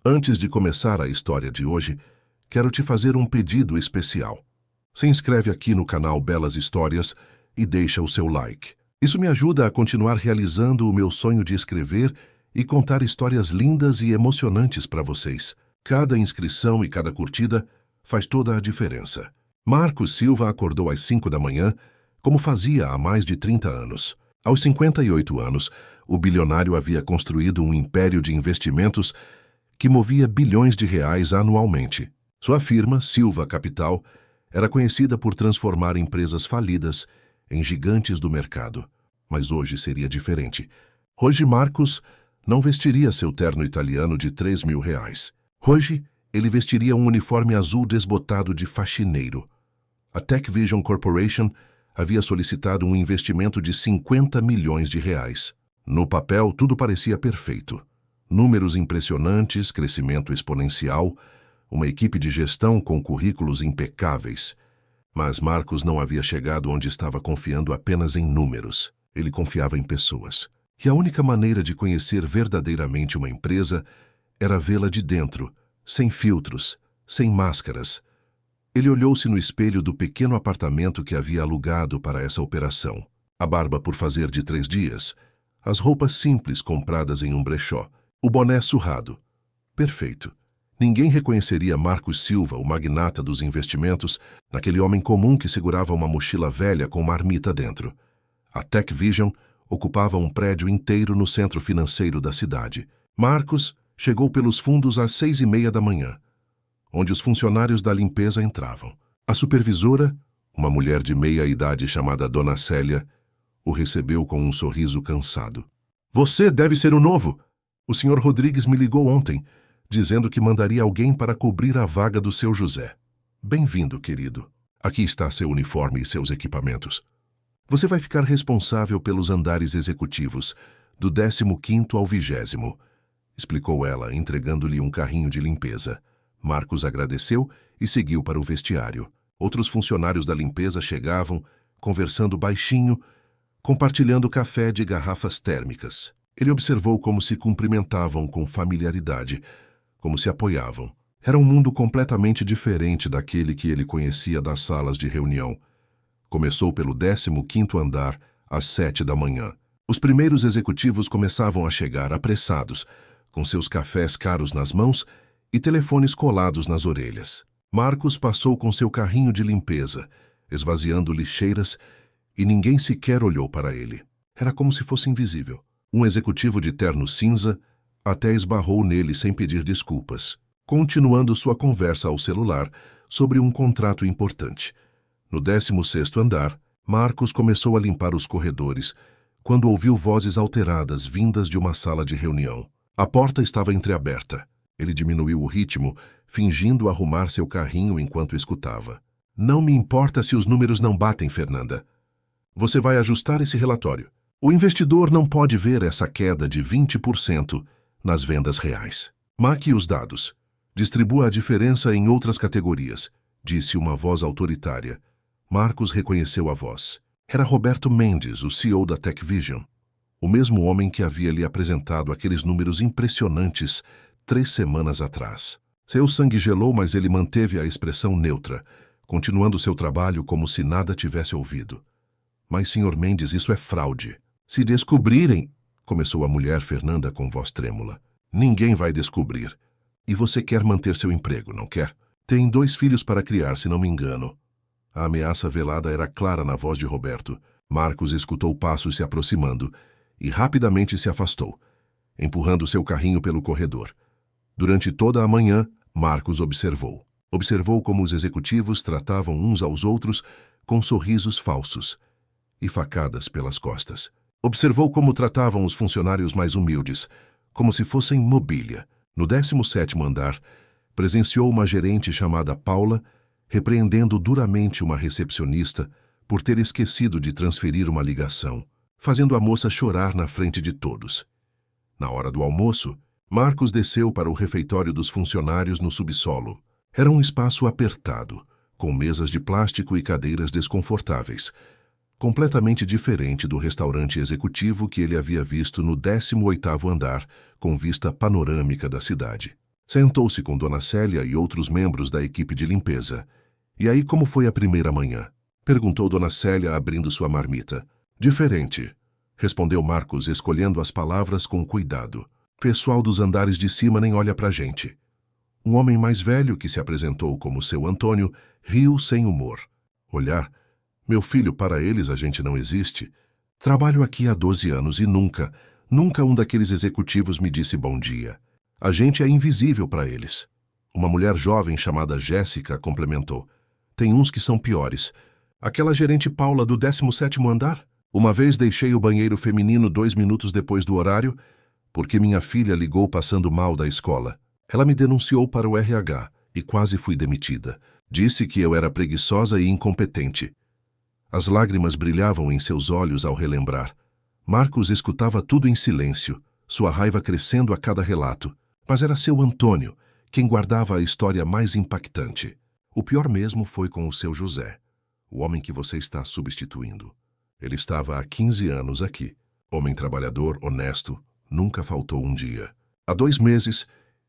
Antes de começar a história de hoje, quero te fazer um pedido especial. Se inscreve aqui no canal Belas Histórias e deixa o seu like. Isso me ajuda a continuar realizando o meu sonho de escrever e contar histórias lindas e emocionantes para vocês. Cada inscrição e cada curtida faz toda a diferença. Marcos Silva acordou às 5 da manhã, como fazia há mais de 30 anos. Aos 58 anos, o bilionário havia construído um império de investimentos que movia bilhões de reais anualmente. Sua firma, Silva Capital, era conhecida por transformar empresas falidas em gigantes do mercado. Mas hoje seria diferente. Hoje Marcos não vestiria seu terno italiano de R$3.000. Hoje ele vestiria um uniforme azul desbotado de faxineiro. A Tech Vision Corporation havia solicitado um investimento de R$50 milhões. No papel, tudo parecia perfeito. Números impressionantes, crescimento exponencial, uma equipe de gestão com currículos impecáveis. Mas Marcos não havia chegado onde estava confiando apenas em números. Ele confiava em pessoas. E a única maneira de conhecer verdadeiramente uma empresa era vê-la de dentro, sem filtros, sem máscaras. Ele olhou-se no espelho do pequeno apartamento que havia alugado para essa operação. A barba por fazer de 3 dias, as roupas simples compradas em um brechó, o boné surrado. Perfeito. Ninguém reconheceria Marcos Silva, o magnata dos investimentos, naquele homem comum que segurava uma mochila velha com marmita dentro. A Tech Vision ocupava um prédio inteiro no centro financeiro da cidade. Marcos chegou pelos fundos às 6:30 da manhã, onde os funcionários da limpeza entravam. A supervisora, uma mulher de meia idade chamada Dona Célia, o recebeu com um sorriso cansado. "Você deve ser o novo! O Sr. Rodrigues me ligou ontem, dizendo que mandaria alguém para cobrir a vaga do seu José. Bem-vindo, querido. Aqui está seu uniforme e seus equipamentos. Você vai ficar responsável pelos andares executivos, do 15º ao 20º, explicou ela, entregando-lhe um carrinho de limpeza. Marcos agradeceu e seguiu para o vestiário. Outros funcionários da limpeza chegavam, conversando baixinho, compartilhando café de garrafas térmicas. Ele observou como se cumprimentavam com familiaridade, como se apoiavam. Era um mundo completamente diferente daquele que ele conhecia das salas de reunião. Começou pelo 15º andar, às 7 da manhã. Os primeiros executivos começavam a chegar apressados, com seus cafés caros nas mãos e telefones colados nas orelhas. Marcos passou com seu carrinho de limpeza, esvaziando lixeiras, e ninguém sequer olhou para ele. Era como se fosse invisível. Um executivo de terno cinza até esbarrou nele sem pedir desculpas, continuando sua conversa ao celular sobre um contrato importante. No 16º andar, Marcos começou a limpar os corredores, quando ouviu vozes alteradas vindas de uma sala de reunião. A porta estava entreaberta. Ele diminuiu o ritmo, fingindo arrumar seu carrinho enquanto escutava. "Não me importa se os números não batem, Fernanda. Você vai ajustar esse relatório. O investidor não pode ver essa queda de 20% nas vendas reais. Maque os dados. Distribua a diferença em outras categorias", disse uma voz autoritária. Marcos reconheceu a voz. Era Roberto Mendes, o CEO da Tech Vision. O mesmo homem que havia lhe apresentado aqueles números impressionantes 3 semanas atrás. Seu sangue gelou, mas ele manteve a expressão neutra, continuando seu trabalho como se nada tivesse ouvido. "Mas, Sr. Mendes, isso é fraude. Se descobrirem..." começou a mulher Fernanda com voz trêmula. "Ninguém vai descobrir. E você quer manter seu emprego, não quer? Tem 2 filhos para criar, se não me engano." A ameaça velada era clara na voz de Roberto. Marcos escutou passos se aproximando e rapidamente se afastou, empurrando seu carrinho pelo corredor. Durante toda a manhã, Marcos observou. Observou como os executivos tratavam uns aos outros com sorrisos falsos e facadas pelas costas. Observou como tratavam os funcionários mais humildes, como se fossem mobília. No 17º andar, presenciou uma gerente chamada Paula repreendendo duramente uma recepcionista por ter esquecido de transferir uma ligação, fazendo a moça chorar na frente de todos. Na hora do almoço, Marcos desceu para o refeitório dos funcionários no subsolo. Era um espaço apertado, com mesas de plástico e cadeiras desconfortáveis, completamente diferente do restaurante executivo que ele havia visto no 18º andar, com vista panorâmica da cidade. Sentou-se com Dona Célia e outros membros da equipe de limpeza. E aí, como foi a primeira manhã? Perguntou Dona Célia, abrindo sua marmita. Diferente, respondeu Marcos, escolhendo as palavras com cuidado. Pessoal dos andares de cima nem olha pra gente. Um homem mais velho, que se apresentou como seu Antônio, riu sem humor. Olhar, meu filho, para eles a gente não existe. Trabalho aqui há 12 anos e nunca um daqueles executivos me disse bom dia. A gente é invisível para eles. Uma mulher jovem chamada Jéssica complementou. Tem uns que são piores. Aquela gerente Paula do 17º andar? Uma vez deixei o banheiro feminino 2 minutos depois do horário, porque minha filha ligou passando mal da escola. Ela me denunciou para o RH e quase fui demitida. Disse que eu era preguiçosa e incompetente. As lágrimas brilhavam em seus olhos ao relembrar. Marcos escutava tudo em silêncio, sua raiva crescendo a cada relato. Mas era seu Antônio quem guardava a história mais impactante. O pior mesmo foi com o seu José, o homem que você está substituindo. Ele estava há 15 anos aqui. Homem trabalhador, honesto, nunca faltou um dia. Há 2 meses,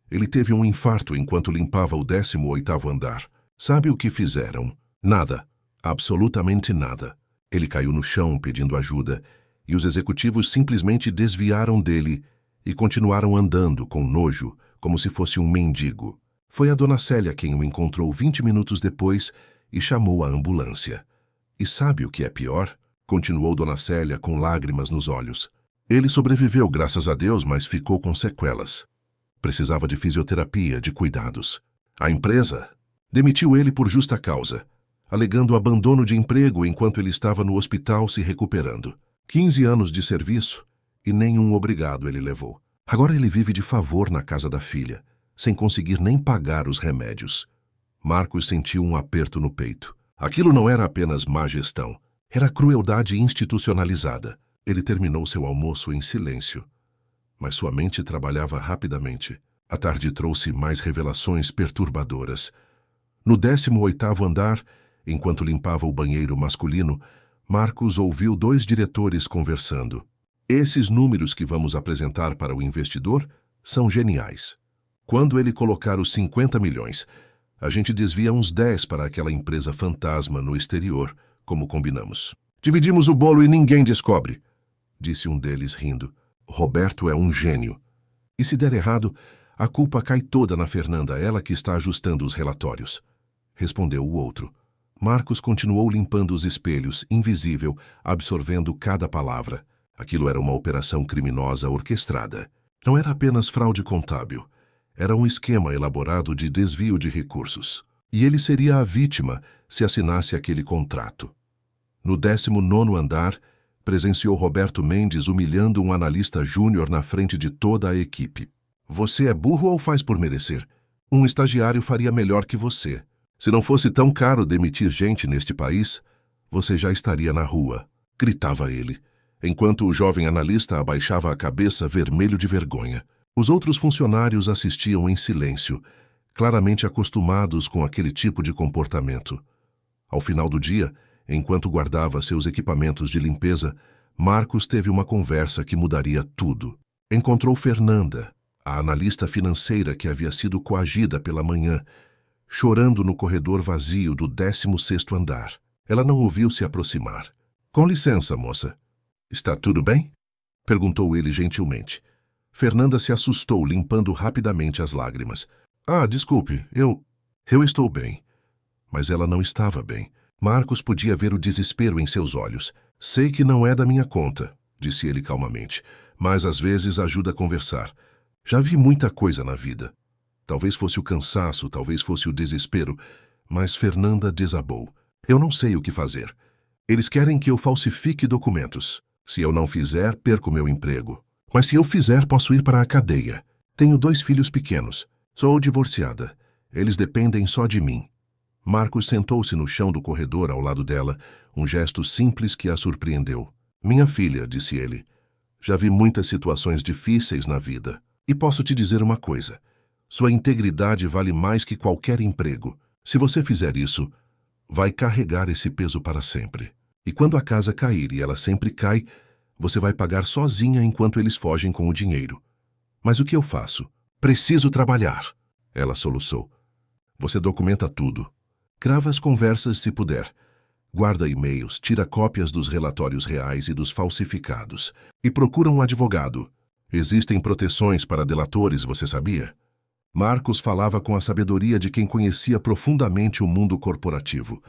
ele teve um infarto enquanto limpava o 18º andar. Sabe o que fizeram? Nada. Absolutamente nada. Ele caiu no chão pedindo ajuda e os executivos simplesmente desviaram dele e continuaram andando com nojo, como se fosse um mendigo. Foi a Dona Célia quem o encontrou 20 minutos depois e chamou a ambulância. E sabe o que é pior? Continuou Dona Célia com lágrimas nos olhos. Ele sobreviveu, graças a Deus, mas ficou com sequelas. Precisava de fisioterapia, de cuidados. A empresa demitiu ele por justa causa, alegando abandono de emprego enquanto ele estava no hospital se recuperando. 15 anos de serviço e nenhum obrigado ele levou. Agora ele vive de favor na casa da filha, sem conseguir nem pagar os remédios. Marcos sentiu um aperto no peito. Aquilo não era apenas má gestão, era crueldade institucionalizada. Ele terminou seu almoço em silêncio, mas sua mente trabalhava rapidamente. A tarde trouxe mais revelações perturbadoras. No 18º andar, enquanto limpava o banheiro masculino, Marcos ouviu 2 diretores conversando. Esses números que vamos apresentar para o investidor são geniais. Quando ele colocar os 50 milhões, a gente desvia uns 10 para aquela empresa fantasma no exterior, como combinamos. Dividimos o bolo e ninguém descobre, disse um deles rindo. Roberto é um gênio. E se der errado, a culpa cai toda na Fernanda, ela que está ajustando os relatórios, respondeu o outro. Marcos continuou limpando os espelhos, invisível, absorvendo cada palavra. Aquilo era uma operação criminosa orquestrada. Não era apenas fraude contábil. Era um esquema elaborado de desvio de recursos. E ele seria a vítima se assinasse aquele contrato. No 19º andar, presenciou Roberto Mendes humilhando um analista júnior na frente de toda a equipe. Você é burro ou faz por merecer? Um estagiário faria melhor que você. Se não fosse tão caro demitir gente neste país, você já estaria na rua, gritava ele, enquanto o jovem analista abaixava a cabeça vermelho de vergonha. Os outros funcionários assistiam em silêncio, claramente acostumados com aquele tipo de comportamento. Ao final do dia, enquanto guardava seus equipamentos de limpeza, Marcos teve uma conversa que mudaria tudo. Encontrou Fernanda, a analista financeira que havia sido coagida pela manhã, chorando no corredor vazio do 16º andar. Ela não o viu se aproximar. Com licença, moça. Está tudo bem? Perguntou ele gentilmente. Fernanda se assustou, limpando rapidamente as lágrimas. Ah, desculpe, eu estou bem. Mas ela não estava bem. Marcos podia ver o desespero em seus olhos. Sei que não é da minha conta, disse ele calmamente, mas às vezes ajuda a conversar. Já vi muita coisa na vida. Talvez fosse o cansaço, talvez fosse o desespero, mas Fernanda desabou. Eu não sei o que fazer. Eles querem que eu falsifique documentos. Se eu não fizer, perco meu emprego. Mas se eu fizer, posso ir para a cadeia. Tenho 2 filhos pequenos. Sou divorciada. Eles dependem só de mim. Marcos sentou-se no chão do corredor ao lado dela, um gesto simples que a surpreendeu. Minha filha, disse ele, já vi muitas situações difíceis na vida. E posso te dizer uma coisa. Sua integridade vale mais que qualquer emprego. Se você fizer isso, vai carregar esse peso para sempre. E quando a casa cair, e ela sempre cai, você vai pagar sozinha enquanto eles fogem com o dinheiro. Mas o que eu faço? Preciso trabalhar. Ela soluçou. Você documenta tudo. Grava as conversas se puder. Guarda e-mails, tira cópias dos relatórios reais e dos falsificados. E procura um advogado. Existem proteções para delatores, você sabia? Marcos falava com a sabedoria de quem conhecia profundamente o mundo corporativo.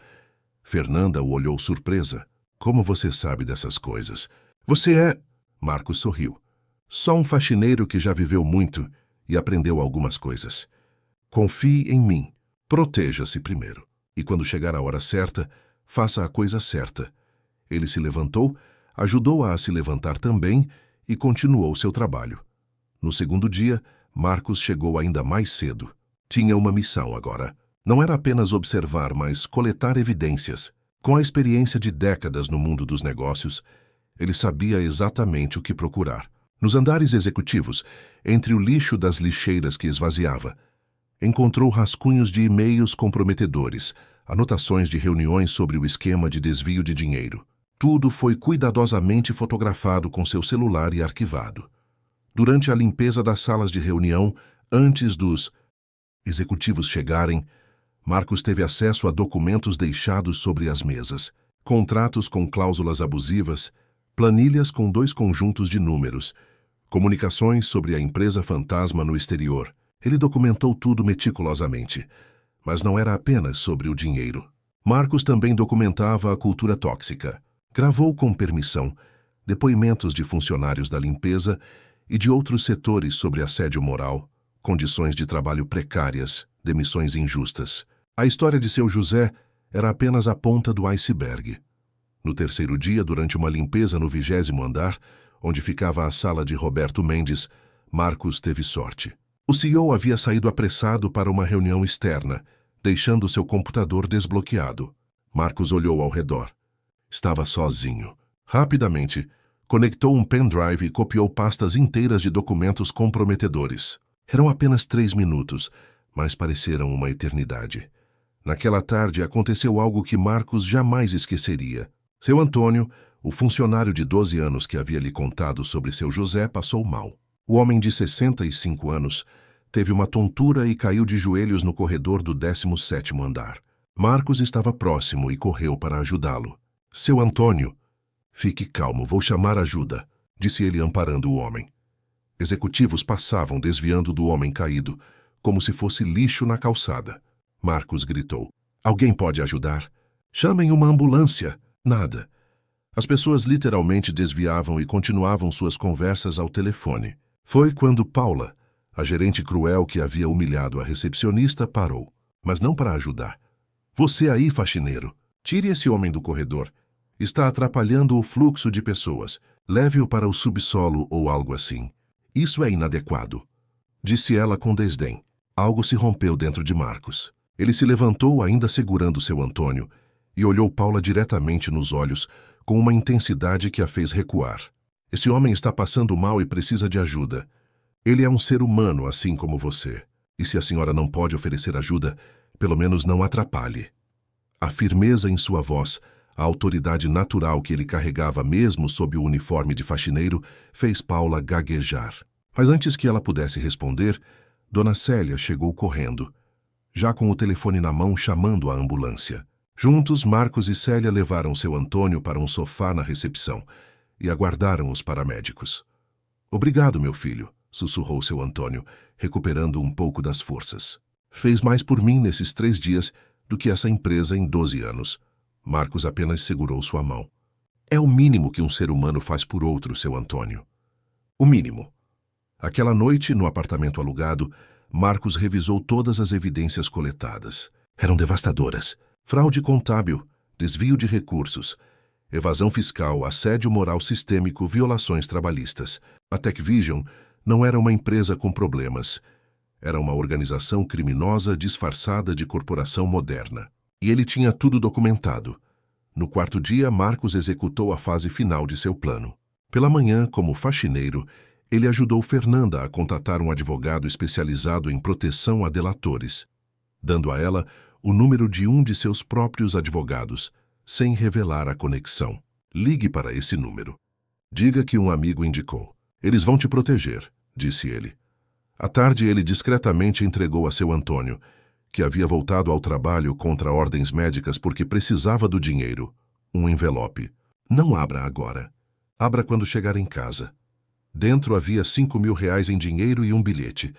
Fernanda o olhou surpresa. Como você sabe dessas coisas? Você é... Marcos sorriu. Só um faxineiro que já viveu muito e aprendeu algumas coisas. Confie em mim. Proteja-se primeiro. E quando chegar a hora certa, faça a coisa certa. Ele se levantou, ajudou-a a se levantar também e continuou seu trabalho. No segundo dia, Marcos chegou ainda mais cedo. Tinha uma missão agora. Não era apenas observar, mas coletar evidências. Com a experiência de décadas no mundo dos negócios, ele sabia exatamente o que procurar. Nos andares executivos, entre o lixo das lixeiras que esvaziava, encontrou rascunhos de e-mails comprometedores, anotações de reuniões sobre o esquema de desvio de dinheiro. Tudo foi cuidadosamente fotografado com seu celular e arquivado. Durante a limpeza das salas de reunião, antes dos executivos chegarem, Marcos teve acesso a documentos deixados sobre as mesas, contratos com cláusulas abusivas, planilhas com 2 conjuntos de números, comunicações sobre a empresa fantasma no exterior. Ele documentou tudo meticulosamente, mas não era apenas sobre o dinheiro. Marcos também documentava a cultura tóxica. Gravou com permissão depoimentos de funcionários da limpeza e de outros setores sobre assédio moral, condições de trabalho precárias, demissões injustas. A história de seu José era apenas a ponta do iceberg. No terceiro dia, durante uma limpeza no 20º andar, onde ficava a sala de Roberto Mendes, Marcos teve sorte. O CEO havia saído apressado para uma reunião externa, deixando seu computador desbloqueado. Marcos olhou ao redor. Estava sozinho. Rapidamente, conectou um pendrive e copiou pastas inteiras de documentos comprometedores. Eram apenas 3 minutos, mas pareceram uma eternidade. Naquela tarde aconteceu algo que Marcos jamais esqueceria. Seu Antônio, o funcionário de 12 anos que havia lhe contado sobre seu José, passou mal. O homem de 65 anos teve uma tontura e caiu de joelhos no corredor do 17º andar. Marcos estava próximo e correu para ajudá-lo. Seu Antônio, fique calmo, vou chamar ajuda, disse ele amparando o homem. Executivos passavam desviando do homem caído, como se fosse lixo na calçada. Marcos gritou. Alguém pode ajudar? Chamem uma ambulância. Nada. As pessoas literalmente desviavam e continuavam suas conversas ao telefone. Foi quando Paula, a gerente cruel que havia humilhado a recepcionista, parou. Mas não para ajudar. Você aí, faxineiro. Tire esse homem do corredor. Está atrapalhando o fluxo de pessoas. Leve-o para o subsolo ou algo assim. Isso é inadequado. Disse ela com desdém. Algo se rompeu dentro de Marcos. Ele se levantou, ainda segurando seu Antônio, e olhou Paula diretamente nos olhos, com uma intensidade que a fez recuar. Esse homem está passando mal e precisa de ajuda. Ele é um ser humano, assim como você. E se a senhora não pode oferecer ajuda, pelo menos não atrapalhe. A firmeza em sua voz, a autoridade natural que ele carregava mesmo sob o uniforme de faxineiro, fez Paula gaguejar. Mas antes que ela pudesse responder, Dona Célia chegou correndo, já com o telefone na mão chamando a ambulância. Juntos, Marcos e Célia levaram seu Antônio para um sofá na recepção e aguardaram os paramédicos. Obrigado, meu filho, sussurrou seu Antônio, recuperando um pouco das forças. Fez mais por mim nesses 3 dias do que essa empresa em 12 anos. Marcos apenas segurou sua mão. É o mínimo que um ser humano faz por outro, seu Antônio. O mínimo. Aquela noite, no apartamento alugado, Marcos revisou todas as evidências coletadas. Eram devastadoras. Fraude contábil, desvio de recursos, evasão fiscal, assédio moral sistêmico, violações trabalhistas. A TechVision não era uma empresa com problemas. Era uma organização criminosa disfarçada de corporação moderna. E ele tinha tudo documentado. No 4º dia, Marcos executou a fase final de seu plano. Pela manhã, como faxineiro, ele ajudou Fernanda a contatar um advogado especializado em proteção a delatores, dando a ela o número de um de seus próprios advogados, sem revelar a conexão. Ligue para esse número. Diga que um amigo indicou. Eles vão te proteger, disse ele. À tarde, ele discretamente entregou a seu Antônio, que havia voltado ao trabalho contra ordens médicas porque precisava do dinheiro, um envelope. Não abra agora. Abra quando chegar em casa. Dentro havia R$ 5.000 em dinheiro e um bilhete,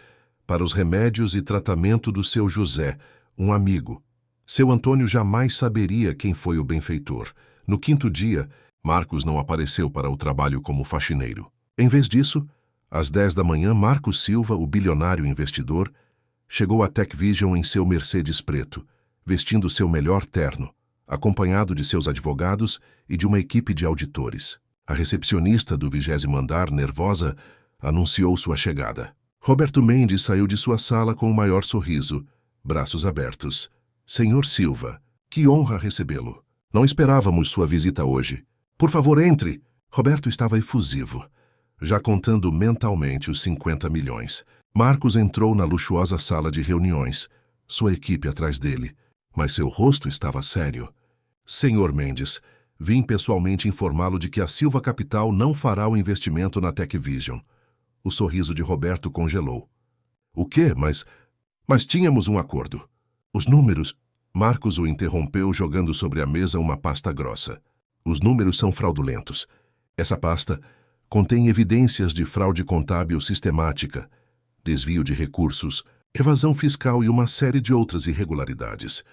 para os remédios e tratamento do seu José, um amigo. Seu Antônio jamais saberia quem foi o benfeitor. No quinto dia, Marcos não apareceu para o trabalho como faxineiro. Em vez disso, às 10 da manhã, Marcos Silva, o bilionário investidor, chegou à TechVision em seu Mercedes preto, vestindo seu melhor terno, acompanhado de seus advogados e de uma equipe de auditores. A recepcionista do 20º andar, nervosa, anunciou sua chegada. Roberto Mendes saiu de sua sala com o maior sorriso, braços abertos. Senhor Silva, que honra recebê-lo. Não esperávamos sua visita hoje. Por favor, entre. Roberto estava efusivo, já contando mentalmente os 50 milhões. Marcos entrou na luxuosa sala de reuniões, sua equipe atrás dele, mas seu rosto estava sério. Senhor Mendes, vim pessoalmente informá-lo de que a Silva Capital não fará o investimento na TechVision. O sorriso de Roberto congelou. O quê? Mas tínhamos um acordo. Os números... Marcos o interrompeu jogando sobre a mesa uma pasta grossa. Os números são fraudulentos. Essa pasta contém evidências de fraude contábil sistemática, desvio de recursos, evasão fiscal e uma série de outras irregularidades.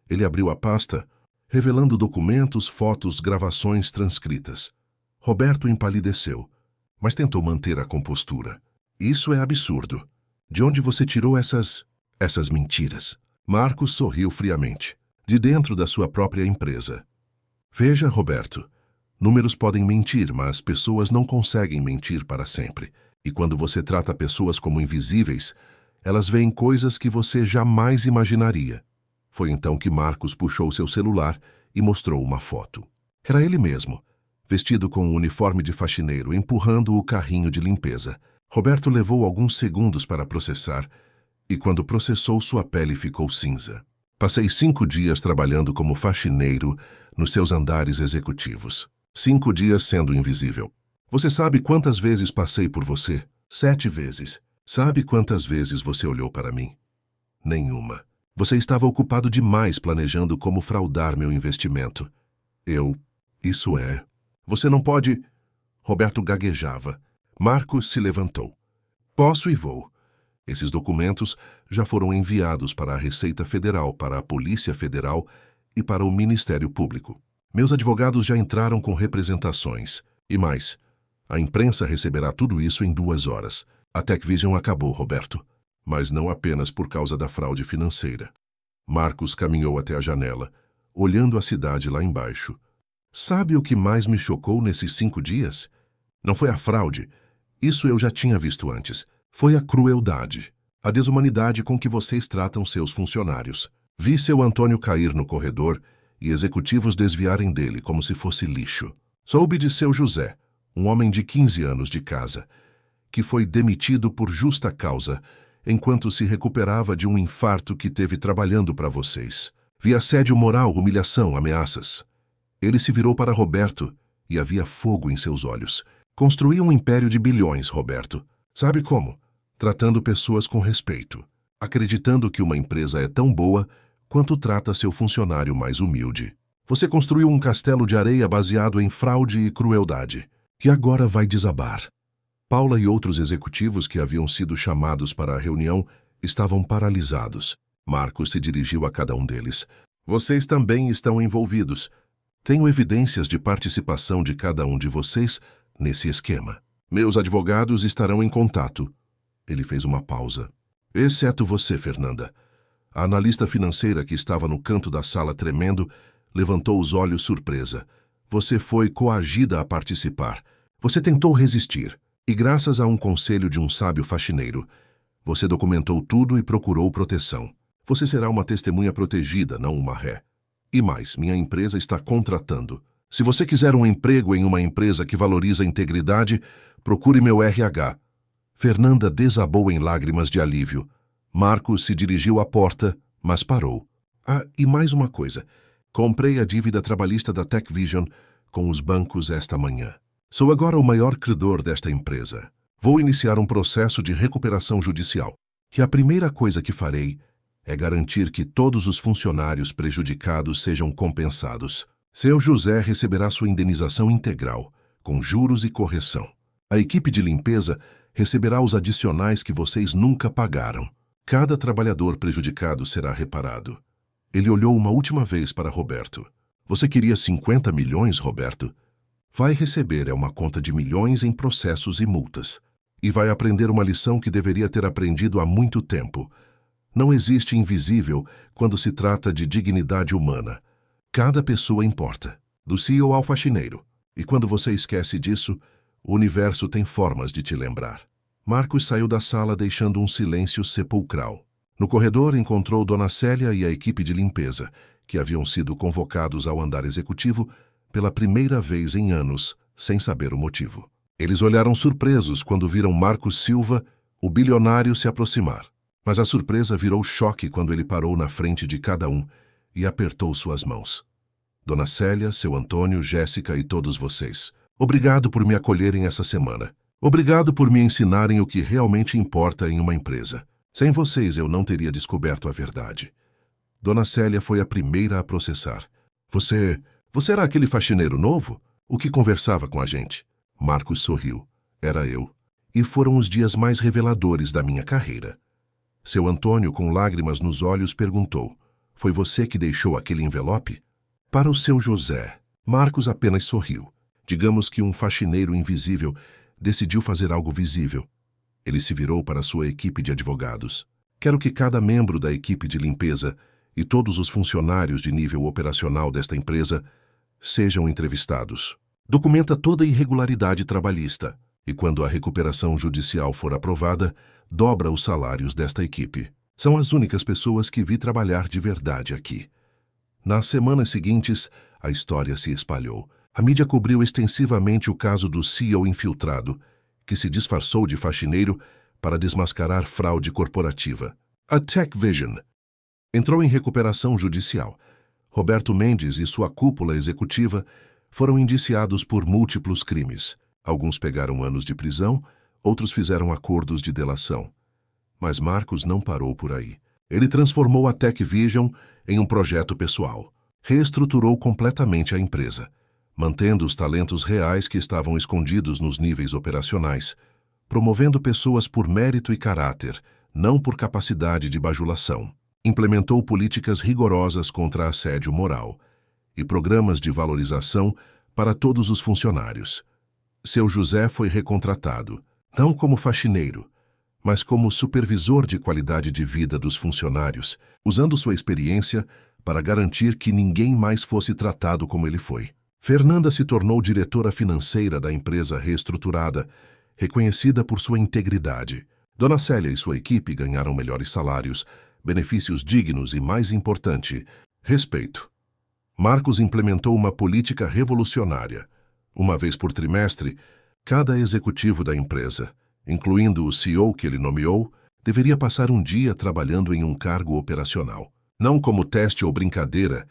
Ele abriu a pasta, revelando documentos, fotos, gravações transcritas. Roberto empalideceu, mas tentou manter a compostura. Isso é absurdo. De onde você tirou essas mentiras? Marcos sorriu friamente. De dentro da sua própria empresa. Veja, Roberto, números podem mentir, mas pessoas não conseguem mentir para sempre. E quando você trata pessoas como invisíveis, elas veem coisas que você jamais imaginaria. Foi então que Marcos puxou seu celular e mostrou uma foto. Era ele mesmo, vestido com um uniforme de faxineiro, empurrando o carrinho de limpeza. Roberto levou alguns segundos para processar, e quando processou, sua pele ficou cinza. Passei 5 dias trabalhando como faxineiro nos seus andares executivos. 5 dias sendo invisível. Você sabe quantas vezes passei por você? 7 vezes. Sabe quantas vezes você olhou para mim? Nenhuma. Você estava ocupado demais planejando como fraudar meu investimento. Isso é... Você não pode... Roberto gaguejava. Marcos se levantou. Posso e vou. Esses documentos já foram enviados para a Receita Federal, para a Polícia Federal e para o Ministério Público. Meus advogados já entraram com representações. E mais, a imprensa receberá tudo isso em 2 horas. A TechVision acabou, Roberto, mas não apenas por causa da fraude financeira. Marcos caminhou até a janela, olhando a cidade lá embaixo. Sabe o que mais me chocou nesses 5 dias? Não foi a fraude. Isso eu já tinha visto antes. Foi a crueldade, a desumanidade com que vocês tratam seus funcionários. Vi seu Antônio cair no corredor e executivos desviarem dele como se fosse lixo. Soube de seu José, um homem de 15 anos de casa, que foi demitido por justa causa, enquanto se recuperava de um infarto que teve trabalhando para vocês. Vi assédio moral, humilhação, ameaças. Ele se virou para Roberto e havia fogo em seus olhos. Construiu um império de bilhões, Roberto. Sabe como? Tratando pessoas com respeito, acreditando que uma empresa é tão boa quanto trata seu funcionário mais humilde. Você construiu um castelo de areia baseado em fraude e crueldade, que agora vai desabar. Paula e outros executivos que haviam sido chamados para a reunião estavam paralisados. Marcos se dirigiu a cada um deles. Vocês também estão envolvidos. Tenho evidências de participação de cada um de vocês nesse esquema. Meus advogados estarão em contato. Ele fez uma pausa. Exceto você, Fernanda. A analista financeira que estava no canto da sala tremendo levantou os olhos surpresa. Você foi coagida a participar. Você tentou resistir. E graças a um conselho de um sábio faxineiro, você documentou tudo e procurou proteção. Você será uma testemunha protegida, não uma ré. E mais, minha empresa está contratando. Se você quiser um emprego em uma empresa que valoriza a integridade, procure meu RH. Fernanda desabou em lágrimas de alívio. Marcos se dirigiu à porta, mas parou. E mais uma coisa. Comprei a dívida trabalhista da TechVision com os bancos esta manhã. Sou agora o maior credor desta empresa. Vou iniciar um processo de recuperação judicial. E a primeira coisa que farei é garantir que todos os funcionários prejudicados sejam compensados. Seu José receberá sua indenização integral, com juros e correção. A equipe de limpeza receberá os adicionais que vocês nunca pagaram. Cada trabalhador prejudicado será reparado. Ele olhou uma última vez para Roberto. Você queria 50 milhões, Roberto? Vai receber uma conta de milhões em processos e multas. E vai aprender uma lição que deveria ter aprendido há muito tempo. Não existe invisível quando se trata de dignidade humana. Cada pessoa importa, do CEO ao faxineiro. E quando você esquece disso, o universo tem formas de te lembrar. Marcos saiu da sala deixando um silêncio sepulcral. No corredor encontrou Dona Célia e a equipe de limpeza, que haviam sido convocados ao andar executivo pela primeira vez em anos, sem saber o motivo. Eles olharam surpresos quando viram Marcos Silva, o bilionário, se aproximar. Mas a surpresa virou choque quando ele parou na frente de cada um e apertou suas mãos. Dona Célia, seu Antônio, Jéssica e todos vocês, obrigado por me acolherem essa semana. Obrigado por me ensinarem o que realmente importa em uma empresa. Sem vocês eu não teria descoberto a verdade. Dona Célia foi a primeira a processar. Você era aquele faxineiro novo? O que conversava com a gente? Marcos sorriu. Era eu. E foram os dias mais reveladores da minha carreira. Seu Antônio, com lágrimas nos olhos, perguntou: foi você que deixou aquele envelope? Para o seu José, Marcos apenas sorriu. Digamos que um faxineiro invisível decidiu fazer algo visível. Ele se virou para sua equipe de advogados. Quero que cada membro da equipe de limpeza e todos os funcionários de nível operacional desta empresa sejam entrevistados. Documenta toda irregularidade trabalhista e, quando a recuperação judicial for aprovada, dobra os salários desta equipe. São as únicas pessoas que vi trabalhar de verdade aqui. Nas semanas seguintes, a história se espalhou. A mídia cobriu extensivamente o caso do CEO infiltrado, que se disfarçou de faxineiro para desmascarar fraude corporativa. A Tech Vision entrou em recuperação judicial. Roberto Mendes e sua cúpula executiva foram indiciados por múltiplos crimes. Alguns pegaram anos de prisão, outros fizeram acordos de delação. Mas Marcos não parou por aí. Ele transformou a Tech Vision em um projeto pessoal. Reestruturou completamente a empresa, mantendo os talentos reais que estavam escondidos nos níveis operacionais, promovendo pessoas por mérito e caráter, não por capacidade de bajulação. Implementou políticas rigorosas contra assédio moral e programas de valorização para todos os funcionários. Seu José foi recontratado, não como faxineiro, mas como supervisor de qualidade de vida dos funcionários, usando sua experiência para garantir que ninguém mais fosse tratado como ele foi. Fernanda se tornou diretora financeira da empresa reestruturada, reconhecida por sua integridade. Dona Célia e sua equipe ganharam melhores salários, benefícios dignos e, mais importante, respeito. Marcos implementou uma política revolucionária. Uma vez por trimestre, cada executivo da empresa, incluindo o CEO que ele nomeou, deveria passar um dia trabalhando em um cargo operacional. Não como teste ou brincadeira,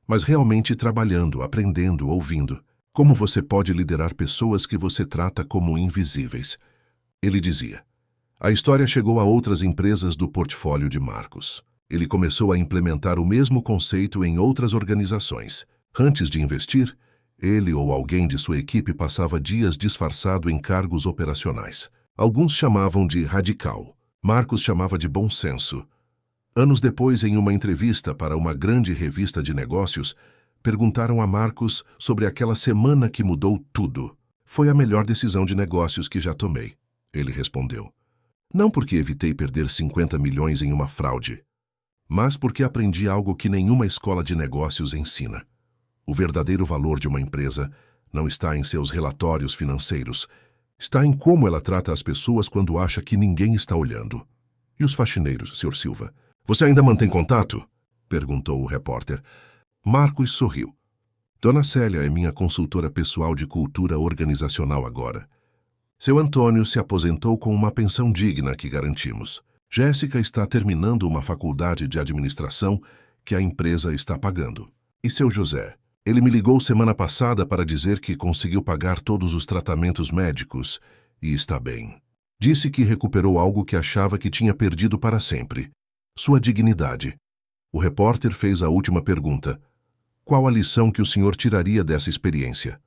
mas realmente trabalhando, aprendendo, ouvindo. Como você pode liderar pessoas que você trata como invisíveis? Ele dizia. A história chegou a outras empresas do portfólio de Marcos. Ele começou a implementar o mesmo conceito em outras organizações. Antes de investir, ele ou alguém de sua equipe passava dias disfarçado em cargos operacionais. Alguns chamavam de radical. Marcos chamava de bom senso. Anos depois, em uma entrevista para uma grande revista de negócios, perguntaram a Marcos sobre aquela semana que mudou tudo. Foi a melhor decisão de negócios que já tomei. Ele respondeu. Não porque evitei perder 50 milhões em uma fraude, mas porque aprendi algo que nenhuma escola de negócios ensina. O verdadeiro valor de uma empresa não está em seus relatórios financeiros, está em como ela trata as pessoas quando acha que ninguém está olhando. E os faxineiros, Sr. Silva? Você ainda mantém contato? Perguntou o repórter. Marcos sorriu. Dona Célia é minha consultora pessoal de cultura organizacional agora. Seu Antônio se aposentou com uma pensão digna que garantimos. Jéssica está terminando uma faculdade de administração que a empresa está pagando. E seu José? Ele me ligou semana passada para dizer que conseguiu pagar todos os tratamentos médicos e está bem. Disse que recuperou algo que achava que tinha perdido para sempre: sua dignidade. O repórter fez a última pergunta: qual a lição que o senhor tiraria dessa experiência?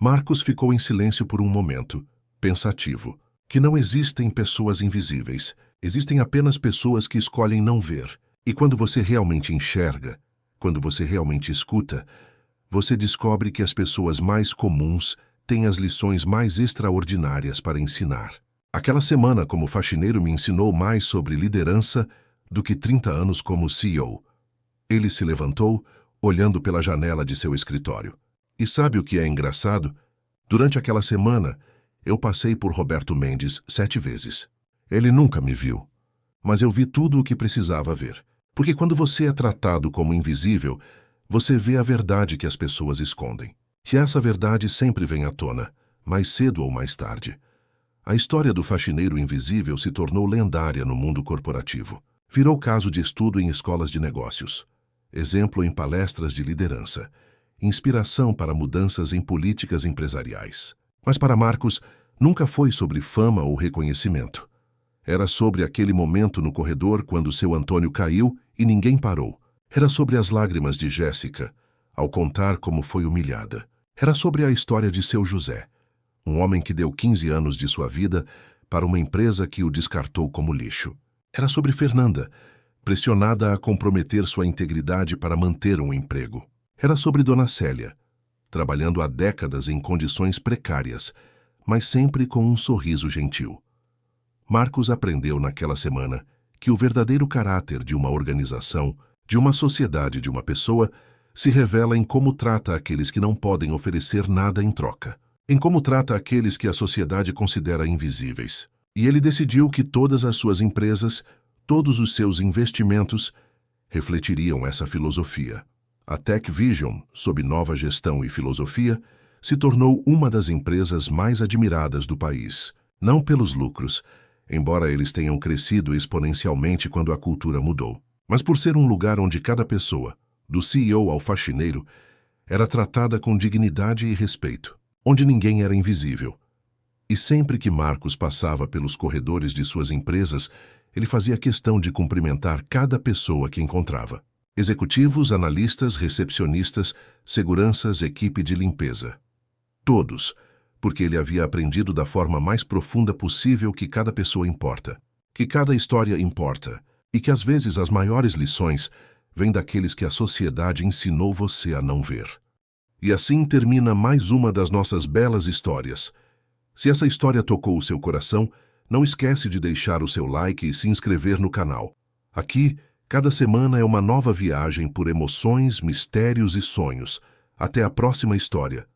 Marcos ficou em silêncio por um momento, pensativo. Que não existem pessoas invisíveis. Existem apenas pessoas que escolhem não ver. E quando você realmente enxerga, quando você realmente escuta, você descobre que as pessoas mais comuns têm as lições mais extraordinárias para ensinar. Aquela semana como faxineiro me ensinou mais sobre liderança do que 30 anos como CEO. Ele se levantou, olhando pela janela de seu escritório. E sabe o que é engraçado? Durante aquela semana, eu passei por Roberto Mendes 7 vezes. Ele nunca me viu, mas eu vi tudo o que precisava ver. Porque quando você é tratado como invisível, você vê a verdade que as pessoas escondem. E essa verdade sempre vem à tona, mais cedo ou mais tarde. A história do faxineiro invisível se tornou lendária no mundo corporativo. Virou caso de estudo em escolas de negócios, exemplo em palestras de liderança, inspiração para mudanças em políticas empresariais. Mas para Marcos, nunca foi sobre fama ou reconhecimento. Era sobre aquele momento no corredor quando seu Antônio caiu e ninguém parou. Era sobre as lágrimas de Jéssica, ao contar como foi humilhada. Era sobre a história de seu José, um homem que deu 15 anos de sua vida para uma empresa que o descartou como lixo. Era sobre Fernanda, pressionada a comprometer sua integridade para manter um emprego. Era sobre Dona Célia, trabalhando há décadas em condições precárias, mas sempre com um sorriso gentil. Marcos aprendeu naquela semana que o verdadeiro caráter de uma organização, de uma sociedade, de uma pessoa, se revela em como trata aqueles que não podem oferecer nada em troca, em como trata aqueles que a sociedade considera invisíveis. E ele decidiu que todas as suas empresas, todos os seus investimentos, refletiriam essa filosofia. A Tech Vision, sob nova gestão e filosofia, se tornou uma das empresas mais admiradas do país, não pelos lucros, embora eles tenham crescido exponencialmente quando a cultura mudou, mas por ser um lugar onde cada pessoa, do CEO ao faxineiro, era tratada com dignidade e respeito, onde ninguém era invisível. E sempre que Marcos passava pelos corredores de suas empresas, ele fazia questão de cumprimentar cada pessoa que encontrava. Executivos, analistas, recepcionistas, seguranças, equipe de limpeza. Todos, porque ele havia aprendido da forma mais profunda possível que cada pessoa importa, que cada história importa, e que às vezes as maiores lições vêm daqueles que a sociedade ensinou você a não ver. E assim termina mais uma das nossas belas histórias. Se essa história tocou o seu coração, não esquece de deixar o seu like e se inscrever no canal. Aqui, cada semana é uma nova viagem por emoções, mistérios e sonhos. Até a próxima história.